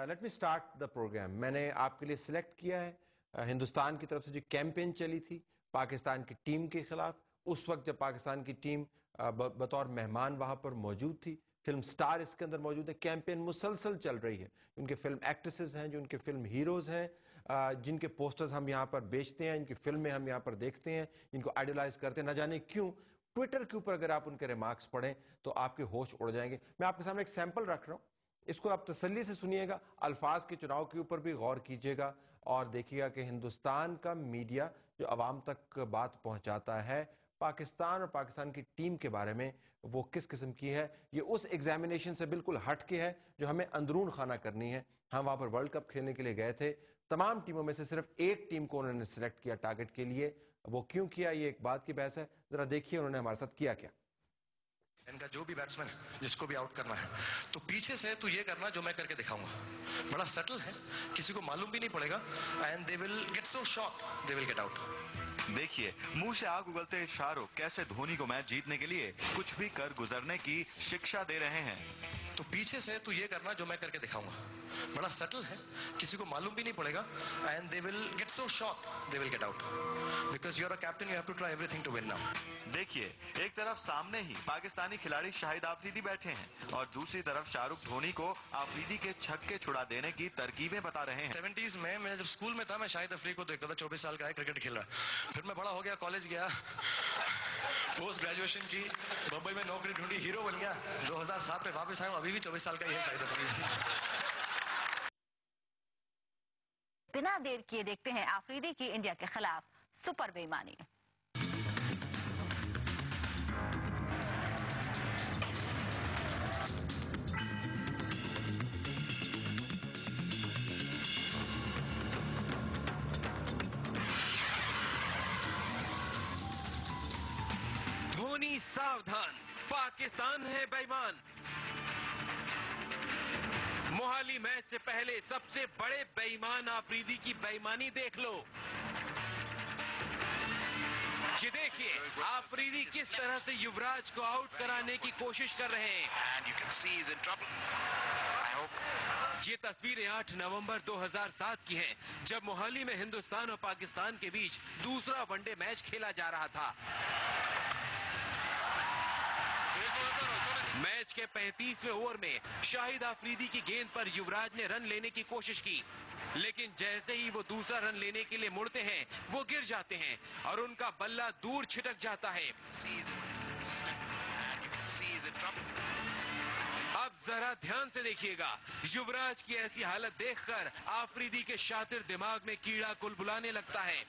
Late me start the program. मैंने आपके लिए सिलेक्ट किया है हिंदुस्तान की तरफ से जो कैंपेन चली थी पाकिस्तान की टीम के खिलाफ, उस वक्त जब पाकिस्तान की टीम बतौर मेहमान वहां पर मौजूद थी। फिल्म स्टार इसके अंदर मौजूद है। कैंपेन मुसलसल चल रही है। उनके फिल्म एक्ट्रेसेस हैं, जो उनके फिल्म हीरोज हैं, जिनके पोस्टर्स हम यहाँ पर बेचते हैं, इनकी फिल्में हम यहाँ पर देखते हैं, इनको आइडलाइज करते हैं। न जाने क्यों ट्विटर के ऊपर अगर आप उनके रिमार्क्स पढ़ें तो आपके होश उड़ जाएंगे। मैं आपके सामने एक सैंपल रख रहा हूं, इसको आप तसल्ली से सुनिएगा, अल्फाज के चुनाव के ऊपर भी गौर कीजिएगा और देखिएगा कि हिंदुस्तान का मीडिया जो अवाम तक बात पहुंचाता है पाकिस्तान और पाकिस्तान की टीम के बारे में, वो किस किस्म की है। ये उस एग्जामिनेशन से बिल्कुल हट के है जो हमें अंदरून खाना करनी है। हम वहां पर वर्ल्ड कप खेलने के लिए गए थे, तमाम टीमों में से सिर्फ एक टीम को उन्होंने सिलेक्ट किया टारगेट के लिए। वो क्यों किया, ये एक बात की बहस है। जरा देखिए उन्होंने हमारे साथ किया क्या। इनका जो भी बैट्समैन है जिसको भी आउट करना है तो पीछे से तू ये करना जो मैं करके दिखाऊंगा। बड़ा सटल है, किसी को मालूम भी नहीं पड़ेगा and they will get so shocked, they will get out. देखिए मुंह से आग उगलते शाहरुख कैसे धोनी को मैच जीतने के लिए कुछ भी कर गुजरने की शिक्षा दे रहे हैं। तो पीछे से तू ये करना जो मैं करके दिखाऊंगा। बड़ा सटल है, किसी को मालूम भी नहीं पड़ेगा and they will get so shocked, they will get out because you are a captain, you have to try everything to win now. देखिए एक तरफ सामने ही पाकिस्तानी खिलाड़ी शाहिद आफरीदी बैठे हैं और दूसरी तरफ शाहरुख धोनी को आफरीदी के छक्के छुड़ा देने की तरकीबें बता रहे हैं। 70s में मैं जब स्कूल में था, मैं शाहिद अफरीदी को देखता था, 24 साल का है, क्रिकेट खेल रहा है। फिर मैं बड़ा हो गया, कॉलेज गया, पोस्ट ग्रेजुएशन की, मुंबई में नौकरी ढूंढी, हीरो बन गया। 2007 में वापस आया, अभी भी 24 साल का ही है शाहिद अफरीदी। बिना देर किए देखते हैं आफरीदी की इंडिया के खिलाफ सुपर बेईमानी। धोनी सावधान, पाकिस्तान है बेईमान। मोहाली मैच से पहले सबसे बड़े बेईमान आफरीदी की बेईमानी देख लो। ये देखिए आफरीदी किस तरह से युवराज को आउट कराने की कोशिश कर रहे हैं। ये तस्वीरें 8 नवंबर 2007 की हैं, जब मोहाली में हिंदुस्तान और पाकिस्तान के बीच दूसरा वनडे मैच खेला जा रहा था। मैच के 35वें ओवर में शाहिद आफरीदी की गेंद पर युवराज ने रन लेने की कोशिश की, लेकिन जैसे ही वो दूसरा रन लेने के लिए मुड़ते हैं वो गिर जाते हैं और उनका बल्ला दूर छिटक जाता है। अब जरा ध्यान से देखिएगा, युवराज की ऐसी हालत देखकर आफरीदी के शातिर दिमाग में कीड़ा कुलबुलाने लगता है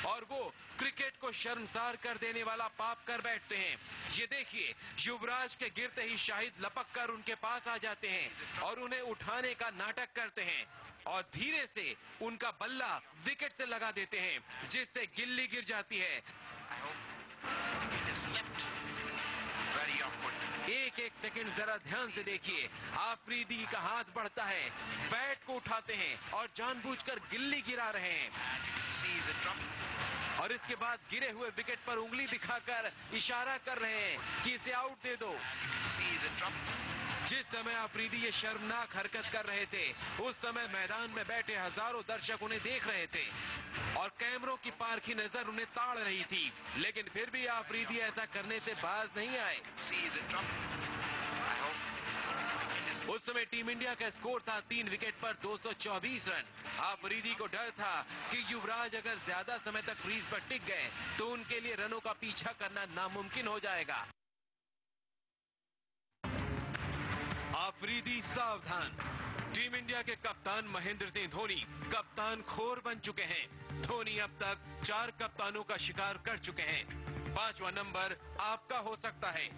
और वो क्रिकेट को शर्मसार कर देने वाला पाप कर बैठते हैं। ये देखिए युवराज के गिरते ही शाहिद लपक कर उनके पास आ जाते हैं और उन्हें उठाने का नाटक करते हैं और धीरे से उनका बल्ला विकेट से लगा देते हैं, जिससे गिल्ली गिर जाती है। एक एक सेकंड जरा ध्यान से देखिए, आफरीदी का हाथ बढ़ता है, बैट को उठाते हैं और जानबूझकर गिल्ली गिरा रहे हैं और इसके बाद गिरे हुए विकेट पर उंगली दिखाकर इशारा कर रहे हैं कि इसे आउट दे दो। जिस समय आफरीदी ये शर्मनाक हरकत कर रहे थे, उस समय मैदान में बैठे हजारों दर्शक उन्हें देख रहे थे और कैमरों की पारखी नजर उन्हें ताड़ रही थी, लेकिन फिर भी आफरीदी ऐसा करने से बाज नहीं आए। उस समय टीम इंडिया का स्कोर था 3 विकेट पर 224 रन। आफरीदी को डर था कि युवराज अगर ज्यादा समय तक क्रीज पर टिक गए तो उनके लिए रनों का पीछा करना नामुमकिन हो जाएगा। आफरीदी सावधान। टीम इंडिया के कप्तान महेंद्र सिंह धोनी कप्तान खोर बन चुके हैं। धोनी अब तक 4 कप्तानों का शिकार कर चुके हैं। 5वां नंबर आपका हो सकता है।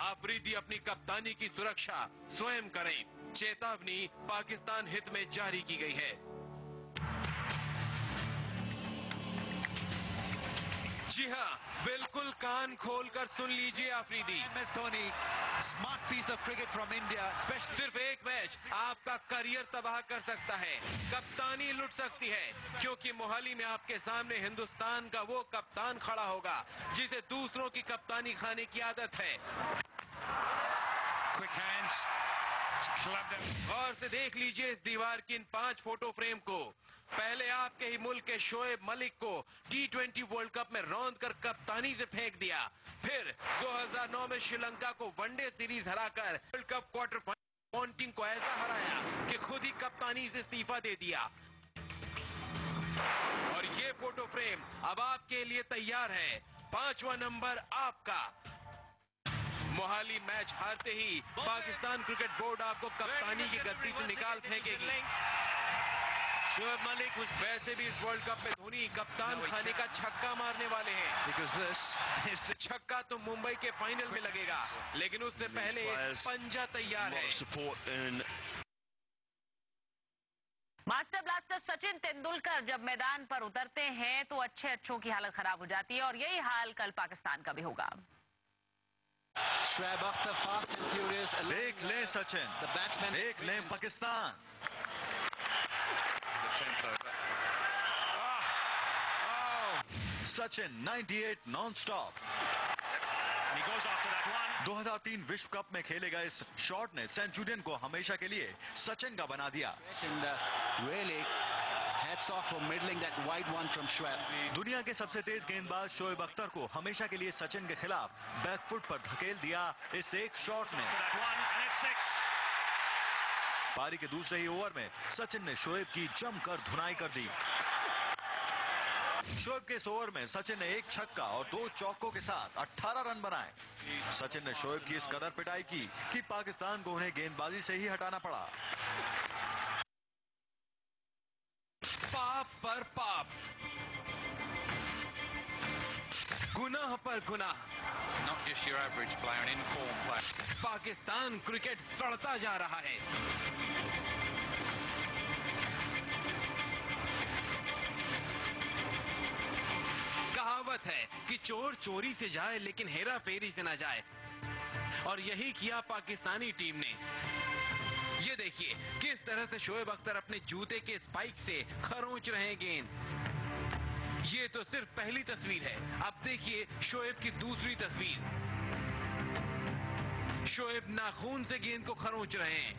आफरीदी अपनी कप्तानी की सुरक्षा स्वयं करें, चेतावनी पाकिस्तान हित में जारी की गई है। जी हाँ, बिल्कुल कान खोलकर सुन लीजिए Afridi. Smart piece of cricket from India. सिर्फ एक मैच आपका करियर तबाह कर सकता है, कप्तानी लुट सकती है, क्योंकि मोहाली में आपके सामने हिंदुस्तान का वो कप्तान खड़ा होगा जिसे दूसरों की कप्तानी खाने की आदत है। Quick hands. गौर से देख लीजिए इस दीवार की इन 5 फोटो फ्रेम को। पहले आपके ही मुल्क के शोएब मलिक को T20 वर्ल्ड कप में रौंद कर कप्तानी से फेंक दिया। फिर 2009 में श्रीलंका को वनडे सीरीज हराकर world cup quarter final Ponting को ऐसा हराया कि खुद ही कप्तानी से इस्तीफा दे दिया। और ये फोटो फ्रेम अब आपके लिए तैयार है। 5वां नंबर आपका। मोहाली मैच हारते ही पाकिस्तान क्रिकेट बोर्ड आपको कप्तानी की गद्दी से निकाल फेंकेगी। Shoaib Malik was वैसे भी इस वर्ल्ड कप में धोनी कप्तान खाने का छक्का मारने वाले हैं, because this is the छक्का तो मुंबई के फाइनल में लगेगा, लेकिन उससे पहले पंजा तैयार है। support in master blaster Sachin Tendulkar जब मैदान पर उतरते हैं तो अच्छों की हालत खराब हो जाती है और यही हाल कल पाकिस्तान का भी होगा। Shoaib Akhtar, fast and furious. देख ले सचिन, The batsman. देख ले Pakistan. Sachin 98 non stop. He goes after that one. 2003 विश्व कप में खेले गए इस शॉट ने सेंचुरियन को हमेशा के लिए सचिन का बना दिया। And really, hats off for middling that wide one from Shoaib. दुनिया के सबसे तेज गेंदबाज शोएब अख्तर को हमेशा के लिए सचिन के खिलाफ बैकफुट पर धकेल दिया इस एक शॉट ने। That one, and it's 6. पारी के दूसरे ही ओवर में सचिन ने शोएब की जमकर धुनाई कर दी। शोएब के इस ओवर में सचिन ने एक छक्का और 2 चौकों के साथ 18 रन बनाए। सचिन ने शोएब की इस कदर पिटाई की कि पाकिस्तान को उन्हें गेंदबाजी से ही हटाना पड़ा। पाप पर पाप, गुनाह पर गुनाह। Not just your average player, an informed player. Pakistan cricket सड़ता जा रहा है। कहावत है कि चोर चोरी से जाए लेकिन हेरा फेरी से ना जाए, और यही किया पाकिस्तानी टीम ने। ये देखिए किस तरह से शोएब अख्तर अपने जूते के स्पाइक से खरोंच रहे हैं गेंद। ये तो सिर्फ पहली तस्वीर है, अब देखिए शोएब की दूसरी तस्वीर। शोएब नाखून से गेंद को खरोंच रहे हैं।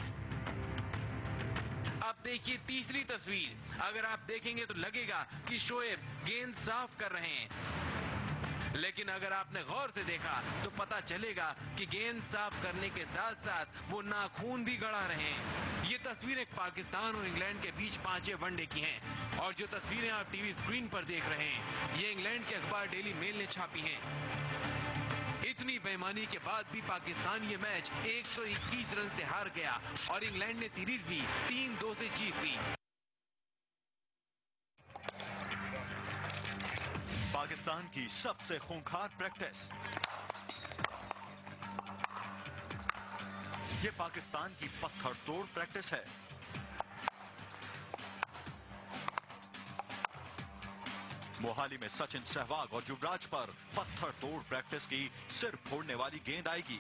अब देखिए तीसरी तस्वीर। अगर आप देखेंगे तो लगेगा कि शोएब गेंद साफ कर रहे हैं, लेकिन अगर आपने गौर से देखा तो पता चलेगा कि गेंद साफ करने के साथ साथ वो नाखून भी गड़ा रहे हैं। ये तस्वीरें पाकिस्तान और इंग्लैंड के बीच 5वें वनडे की हैं, और जो तस्वीरें आप टीवी स्क्रीन पर देख रहे हैं ये इंग्लैंड के अखबार डेली मेल ने छापी हैं। इतनी बेईमानी के बाद भी पाकिस्तान ये मैच 121 रन से हार गया और इंग्लैंड ने सीरीज भी 3-2 से जीत ली। पाकिस्तान की सबसे खूंखार प्रैक्टिस। ये पाकिस्तान की पत्थर तोड़ प्रैक्टिस है। मोहाली में सचिन, सहवाग और युवराज पर पत्थर तोड़ प्रैक्टिस की सिर फोड़ने वाली गेंद आएगी।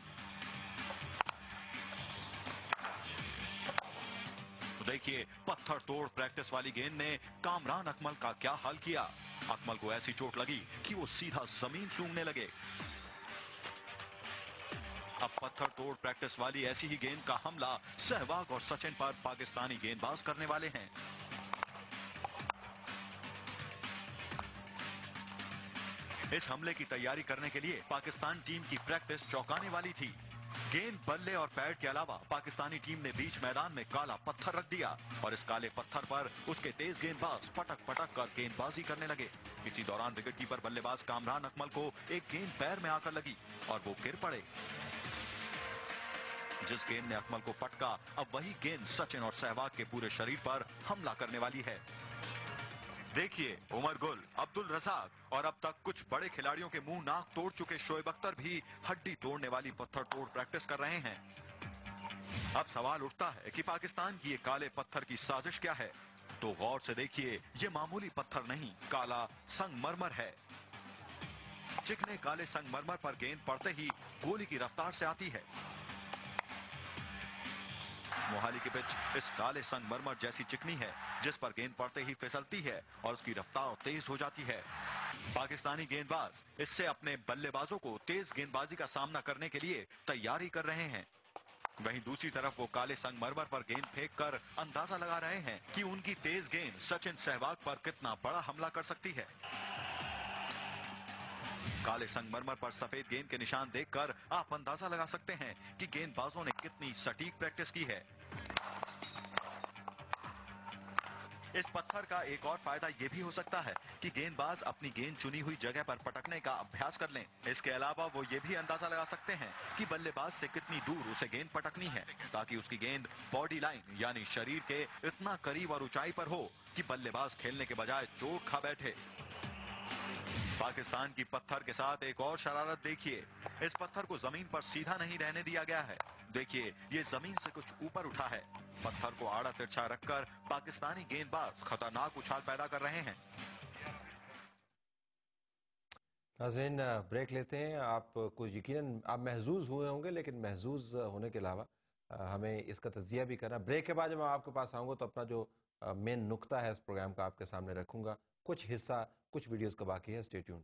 तो देखिए पत्थर तोड़ प्रैक्टिस वाली गेंद ने कामरान अकमल का क्या हाल किया। अकमल को ऐसी चोट लगी कि वो सीधा जमीन सूंघने लगे। अब पत्थर तोड़ प्रैक्टिस वाली ऐसी ही गेंद का हमला सहवाग और सचिन पर पाकिस्तानी गेंदबाज करने वाले हैं। इस हमले की तैयारी करने के लिए पाकिस्तान टीम की प्रैक्टिस चौंकाने वाली थी। गेंद, बल्ले और पैड के अलावा पाकिस्तानी टीम ने बीच मैदान में काला पत्थर रख दिया और इस काले पत्थर पर उसके तेज गेंदबाज पटक पटक कर गेंदबाजी करने लगे। इसी दौरान विकेटकीपर बल्लेबाज कामरान अकमल को एक गेंद पैर में आकर लगी और वो गिर पड़े। जिस गेंद ने अकमल को पटका, अब वही गेंद सचिन और सहवाग के पूरे शरीर पर हमला करने वाली है। देखिए उमर गुल, अब्दुल रजाक और अब तक कुछ बड़े खिलाड़ियों के मुंह नाक तोड़ चुके शोएब अख्तर भी हड्डी तोड़ने वाली पत्थर तोड़ प्रैक्टिस कर रहे हैं। अब सवाल उठता है कि पाकिस्तान की ये काले पत्थर की साजिश क्या है। तो गौर से देखिए, ये मामूली पत्थर नहीं, काला संगमरमर है। चिकने काले संगमरमर पर गेंद पड़ते ही गोली की रफ्तार से आती है। मोहाली की पिच इस काले संगमरमर जैसी चिकनी है जिस पर गेंद पड़ते ही फिसलती है और उसकी रफ्तार तेज हो जाती है। पाकिस्तानी गेंदबाज इससे अपने बल्लेबाजों को तेज गेंदबाजी का सामना करने के लिए तैयारी कर रहे हैं। वहीं दूसरी तरफ वो काले संगमरमर पर गेंद फेंक कर अंदाजा लगा रहे हैं कि उनकी तेज गेंद सचिन सहवाग पर कितना बड़ा हमला कर सकती है। काले संगमरमर पर सफेद गेंद के निशान देखकर आप अंदाजा लगा सकते हैं कि गेंदबाजों ने कितनी सटीक प्रैक्टिस की है। इस पत्थर का एक और फायदा यह भी हो सकता है कि गेंदबाज अपनी गेंद चुनी हुई जगह पर पटकने का अभ्यास कर लें। इसके अलावा वो ये भी अंदाजा लगा सकते हैं कि बल्लेबाज से कितनी दूर उसे गेंद पटकनी है, ताकि उसकी गेंद बॉडी लाइन यानी शरीर के इतना करीब और ऊंचाई पर हो कि बल्लेबाज खेलने के बजाय चोट खा बैठे। पाकिस्तान की पत्थर के साथ एक और शरारत देखिए। इस पत्थर को जमीन पर सीधा नहीं रहने दिया गया है। देखिए, ये जमीन से कुछ ऊपर उठा है। पत्थर को आड़ा तिरछा रखकर पाकिस्तानी गेंदबाज खतरनाक उछाल पैदा कर रहे हैं। नाज़रीन, ब्रेक लेते हैं। आप कुछ यकीनन आप महजूज हुए होंगे, लेकिन महजूज होने के अलावा हमें इसका तज्जिया भी करना। ब्रेक के बाद जब मैं आपके पास आऊँगा तो अपना जो मेन नुक्ता है इस प्रोग्राम का आपके सामने रखूँगा। कुछ हिस्सा, कुछ वीडियोज़ का बाकी है। Stay tuned.